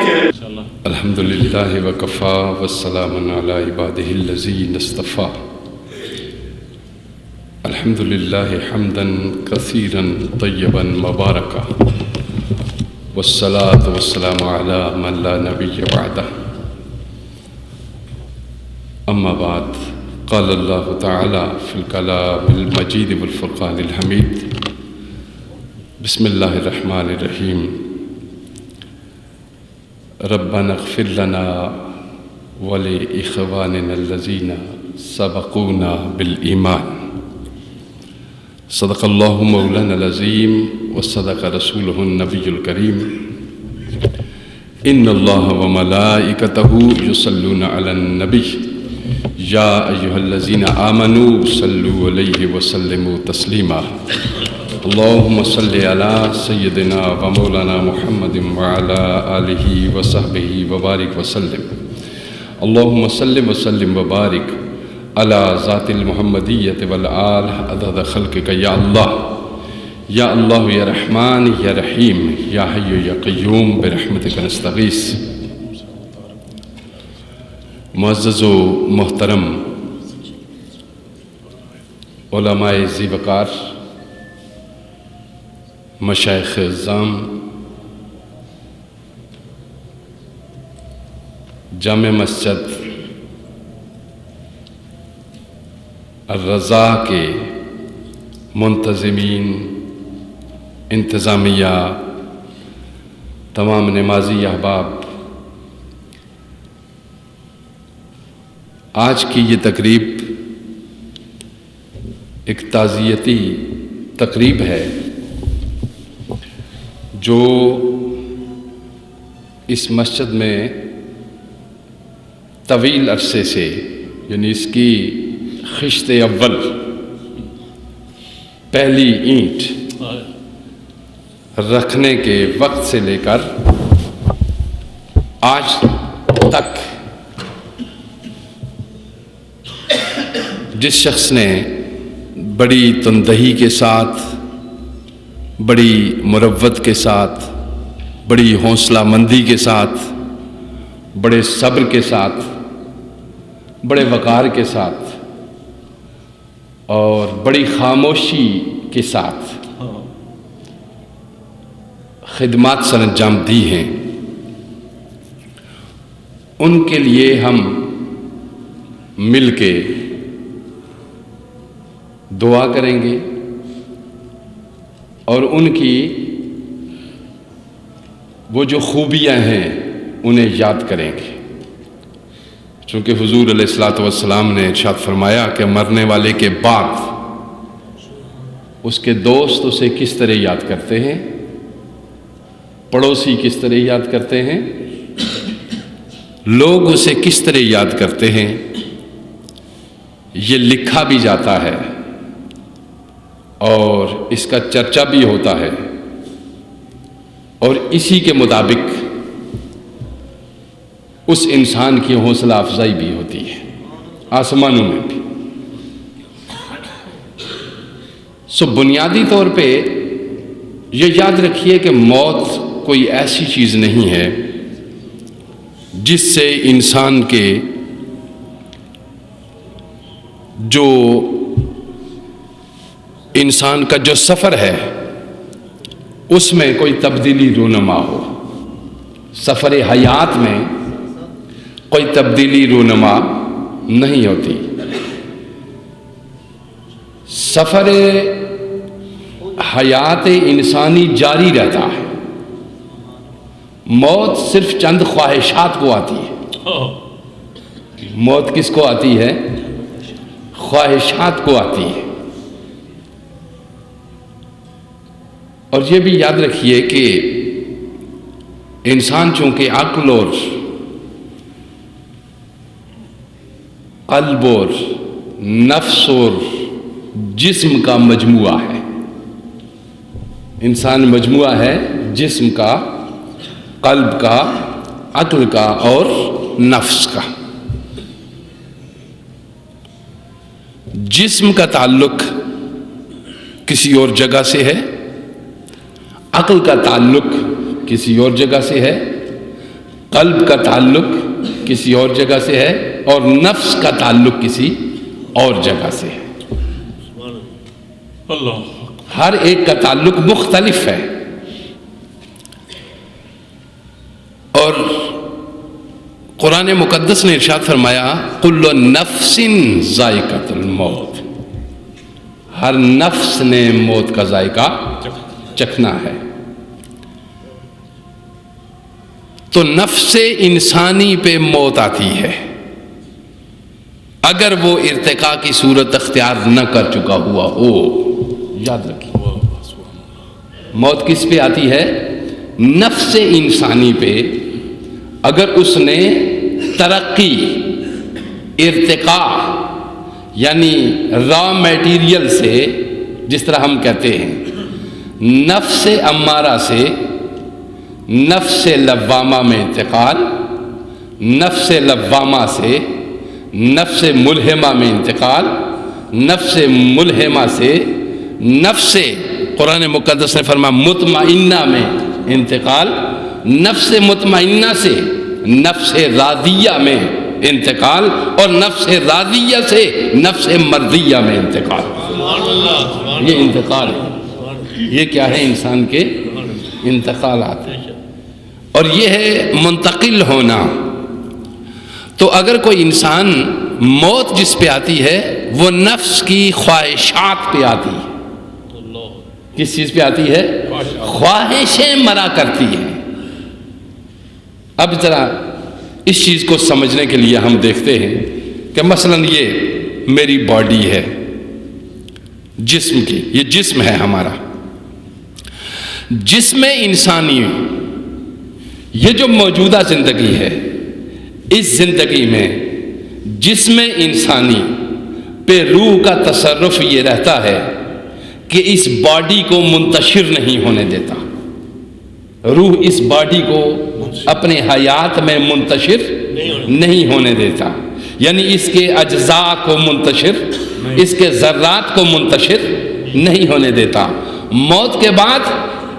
الحمدللہ وکفا والسلام علی عبادہ الذین اصطفیٰ الحمدللہ حمدا کثیرا طیبا مبارکا والصلاة والسلام علی من لا نبی بعدہ اما بعد قال اللہ تعالی فی الکلام المجید والفرقان الحمید بسم اللہ الرحمن الرحیم ربنا اغفر لنا ولإخواننا الذين سبقونا بالإيمان صدق الله مولانا العظيم وصدق رسوله النبي الكريم إن الله وملائكته يصلون على النبي يا أيها الذين آمنوا صلوا عليه وسلموا تسليما اللهم صل على سيدنا ومولانا محمد وعلى آله وصحبه وبارك وسلم اللهم صل وسلم وبارك على ذات المحمدية والآل عدد خلقك يا الله يا رحمن يا رحيم يا حي يا قيوم برحمتك نستغيث معزز و محترم علماء ذی وقار مشائخ اعظام جامع مسجد الرضا کے منتظمین انتظامیہ تمام نمازی احباب آج کی یہ تقریب ایک تعزیتی تقریب ہے جو اس مسجد میں طویل عرصے سے یعنی اس کی خشت اول پہلی اینٹ رکھنے کے وقت سے لے کر آج تک جس شخص نے بڑی تندہی کے ساتھ بڑی مروت کے ساتھ بڑی حوصلہ مندی کے ساتھ بڑے صبر کے ساتھ بڑے وقار کے ساتھ اور بڑی خاموشی کے ساتھ خدمات سر انجام دی ہیں ان کے لیے ہم مل کے دعا کریں گے اور ان کی وہ جو خوبیاں ہیں انہیں یاد کریں گے چونکہ حضور علیہ الصلوۃ والسلام نے ارشاد فرمایا کہ مرنے والے کے بعد اس کے دوست اسے کس طرح یاد کرتے ہیں پڑوسی کس طرح یاد کرتے ہیں لوگ اسے کس طرح یاد کرتے ہیں یہ لکھا بھی جاتا ہے اور اس کا چرچا بھی ہوتا ہے اور اسی کے مطابق اس انسان کی حوصلہ افزائی بھی ہوتی ہے آسمانوں میں بھی بنیادی طور پہ یہ یاد رکھیے کہ موت کوئی ایسی چیز نہیں ہے جس سے انسان کے انسان کا جو سفر ہے اس میں کوئی تبدیلی رونما ہو سفر حیات میں کوئی تبدیلی رونما نہیں ہوتی سفر حیات انسانی جاری رہتا ہے موت صرف چند خواہشات کو آتی ہے موت کس کو آتی ہے خواہشات کو آتی ہے اور یہ بھی یاد رکھیے کہ انسان چونکہ عقل اور قلب اور نفس اور جسم کا مجموعہ ہے انسان مجموعہ ہے جسم کا قلب کا عقل کا اور نفس کا جسم کا تعلق کسی اور جگہ سے ہے عقل کا تعلق کسی اور جگہ سے ہے قلب کا تعلق کسی اور جگہ سے ہے اور نفس کا تعلق کسی اور جگہ سے ہے. ہر ایک کا تعلق مختلف ہے. اور قرآن مقدس نے ارشاد فرمایا کل نفس ذائقۃ الموت، ہر نفس نے موت کا ذائقہ چکھنا ہے. تو نفس انسانی پہ موت آتی ہے اگر وہ ارتقاء کی صورت اختیار نہ کر چکا ہوا ہو. یاد رکھیے موت کس پہ آتی ہے؟ نفس انسانی پہ. اگر اس نے ترقی، ارتقاء یعنی را میٹیریل سے، جس طرح ہم کہتے ہیں نفس امارہ سے نفس لوامہ میں انتقال، نفس لوامہ سے نفس ملہمہ میں انتقال، نفس ملہمہ سے نفس قرآن مقدس نے فرمایا مطمئنہ میں انتقال، نفس مطمئنہ سے نفس راضیہ میں انتقال، اور نفس راضیہ سے نفس مرضیہ میں انتقال. یہ انتقال ہے. یہ کیا ہے؟ انسان کے انتقالات ہیں. اور یہ ہے منتقل ہونا. تو اگر کوئی انسان موت جس پہ آتی ہے وہ نفس کی خواہشات پہ آتی ہے. کس چیز پہ آتی ہے؟ خواہشیں مرا کرتی ہیں. اب ذرا اس چیز کو سمجھنے کے لیے ہم دیکھتے ہیں کہ مثلا یہ میری باڈی ہے جسم کی، یہ جسم ہے ہمارا. جسم انسانی، یہ جو موجودہ زندگی ہے، اس زندگی میں جسم انسانی پہ روح کا تصرف یہ رہتا ہے کہ اس باڈی کو منتشر نہیں ہونے دیتا. روح اس باڈی کو اپنے حیات میں منتشر نہیں ہونے دیتا، یعنی اس کے اجزاء کو منتشر، اس کے ذرات کو منتشر نہیں ہونے دیتا. موت کے بعد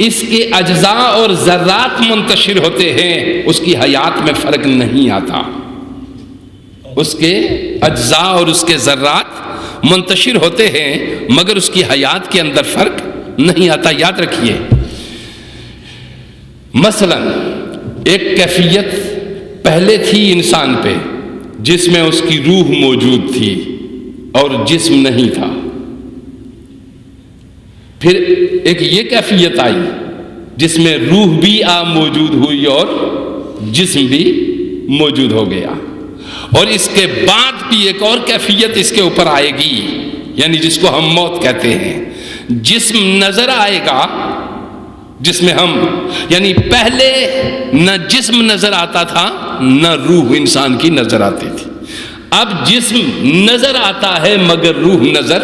اس کے اجزاء اور ذرات منتشر ہوتے ہیں، اس کی حیات میں فرق نہیں آتا. اس کے اجزاء اور اس کے ذرات منتشر ہوتے ہیں مگر اس کی حیات کے اندر فرق نہیں آتا. یاد رکھیے مثلا ایک کیفیت پہلے تھی انسان پہ جس میں اس کی روح موجود تھی اور جسم نہیں تھا. پھر ایک یہ کیفیت آئی جس میں روح بھی موجود ہوئی اور جسم بھی موجود ہو گیا. اور اس کے بعد بھی ایک اور کیفیت اس کے اوپر آئے گی، یعنی جس کو ہم موت کہتے ہیں. جسم نظر آئے گا جس میں ہم، یعنی پہلے نہ جسم نظر آتا تھا نہ روح انسان کی نظر آتی تھی. اب جسم نظر آتا ہے مگر روح نظر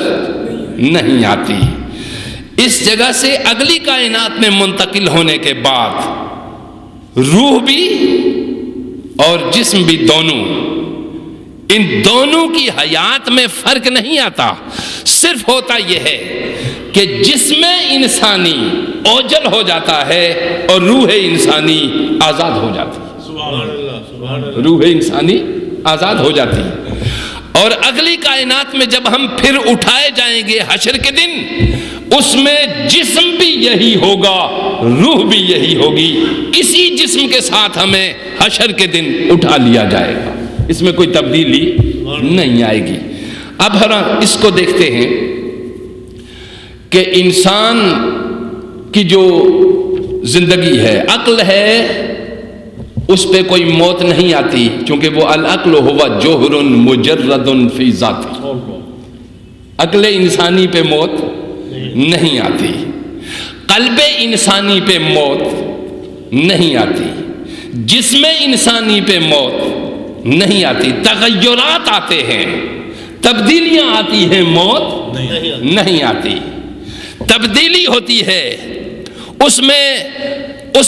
نہیں آتی. اس جگہ سے اگلی کائنات میں منتقل ہونے کے بعد روح بھی اور جسم بھی دونوں، ان دونوں کی حیات میں فرق نہیں آتا. صرف ہوتا یہ ہے کہ جسم انسانی اوجل ہو جاتا ہے اور روح انسانی آزاد ہو جاتی ہے. روح انسانی آزاد ہو جاتی ہے. اور اگلی کائنات میں جب ہم پھر اٹھائے جائیں گے حشر کے دن، اس میں جسم بھی یہی ہوگا، روح بھی یہی ہوگی. اسی جسم کے ساتھ ہمیں حشر کے دن اٹھا لیا جائے گا. اس میں کوئی تبدیلی نہیں آئے گی. اب ہم اس کو دیکھتے ہیں کہ انسان کی جو زندگی ہے، عقل ہے، اس پہ کوئی موت نہیں آتی، چونکہ وہ العقل ہوا جوہر مجرد فی ذاتہ. عقل انسانی پہ موت نہیں آتی. قلب انسانی پہ موت نہیں آتی. جسم انسانی پہ موت نہیں آتی. تغیرات آتے ہیں، تبدیلیاں آتی ہیں، موت نہیں آتی. تبدیلی ہوتی ہے، اس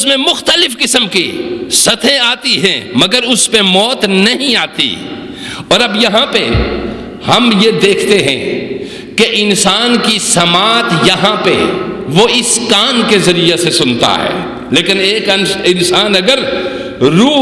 میں مختلف قسم کی سطحیں آتی ہیں مگر اس پہ موت نہیں آتی. اور اب یہاں پہ ہم یہ دیکھتے ہیں کہ انسان کی سماعت یہاں پہ وہ اس کان کے ذریعے سے سنتا ہے، لیکن ایک انسان اگر روح